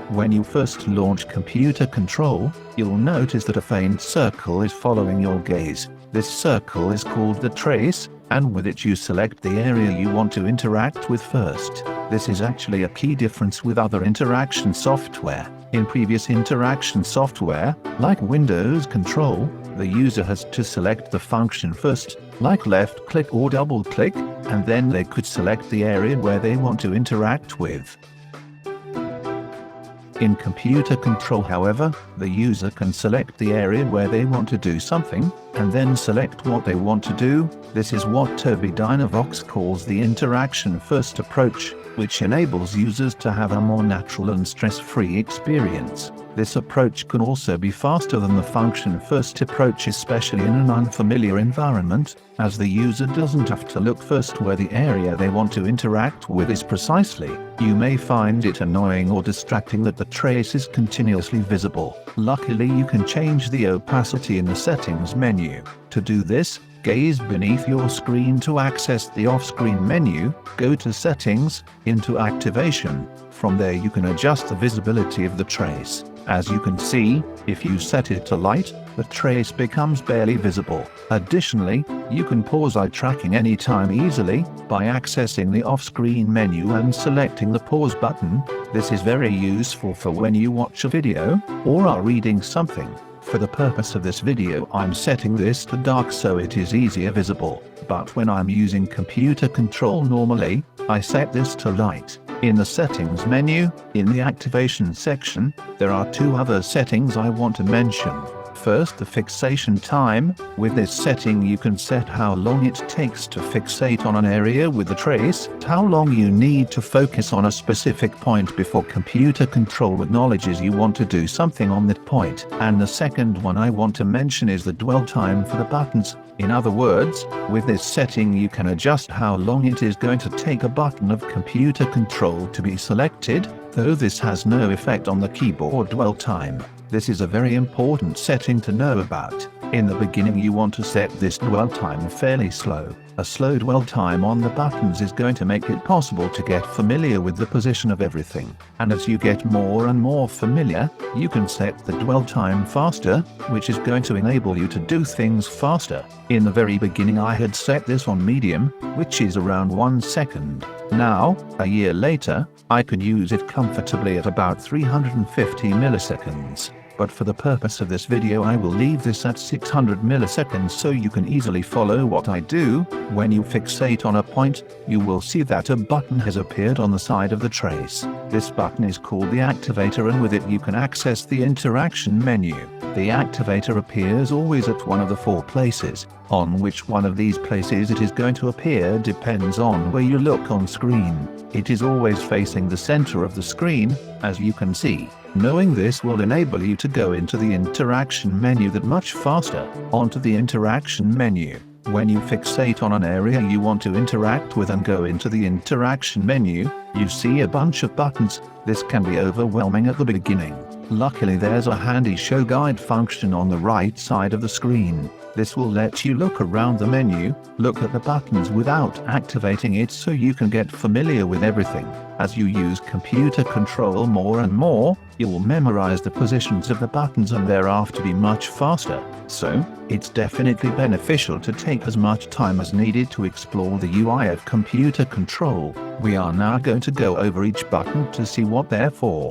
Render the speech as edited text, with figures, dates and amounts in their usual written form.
When you first launch computer control, you'll notice that a faint circle is following your gaze. This circle is called the trace, and with it you select the area you want to interact with first. This is actually a key difference with other interaction software. In previous interaction software, like Windows Control, the user has to select the function first, like left click or double click, and then they could select the area where they want to interact with. In computer control, however, the user can select the area where they want to do something, and then select what they want to do. This is what Tobii Dynavox calls the interaction-first approach, which enables users to have a more natural and stress-free experience. This approach can also be faster than the function-first approach, especially in an unfamiliar environment, as the user doesn't have to look first where the area they want to interact with is precisely. You may find it annoying or distracting that the trace is continuously visible. Luckily, you can change the opacity in the settings menu. To do this, gaze beneath your screen to access the off-screen menu, go to Settings, into Activation. From there you can adjust the visibility of the trace. As you can see, if you set it to light, the trace becomes barely visible. Additionally, you can pause eye tracking anytime easily by accessing the off-screen menu and selecting the pause button. This is very useful for when you watch a video or are reading something. For the purpose of this video, I'm setting this to dark so it is easier visible, but when I'm using computer control normally, I set this to light. In the settings menu, in the activation section, there are two other settings I want to mention. First, the fixation time. With this setting you can set how long it takes to fixate on an area with the trace, how long you need to focus on a specific point before computer control acknowledges you want to do something on that point. And the second one I want to mention is the dwell time for the buttons. In other words, with this setting you can adjust how long it is going to take a button of computer control to be selected, though this has no effect on the keyboard dwell time. This is a very important setting to know about. In the beginning you want to set this dwell time fairly slow. A slow dwell time on the buttons is going to make it possible to get familiar with the position of everything. And as you get more and more familiar, you can set the dwell time faster, which is going to enable you to do things faster. In the very beginning I had set this on medium, which is around 1 second. Now, a year later, I can use it comfortably at about 350 milliseconds. But for the purpose of this video I will leave this at 600 milliseconds so you can easily follow what I do. When you fixate on a point, you will see that a button has appeared on the side of the trace. This button is called the Activator, and with it you can access the interaction menu. The Activator appears always at one of the 4 places. On which one of these places it is going to appear depends on where you look on screen. It is always facing the center of the screen, as you can see. Knowing this will enable you to go into the interaction menu that much faster. Onto the interaction menu. When you fixate on an area you want to interact with and go into the interaction menu, you see a bunch of buttons. This can be overwhelming at the beginning. Luckily there's a handy show guide function on the right side of the screen. This will let you look around the menu, look at the buttons without activating it so you can get familiar with everything. As you use computer control more and more, you will memorize the positions of the buttons and thereafter be much faster. So, it's definitely beneficial to take as much time as needed to explore the UI of computer control. We are now going to go over each button to see what they're for.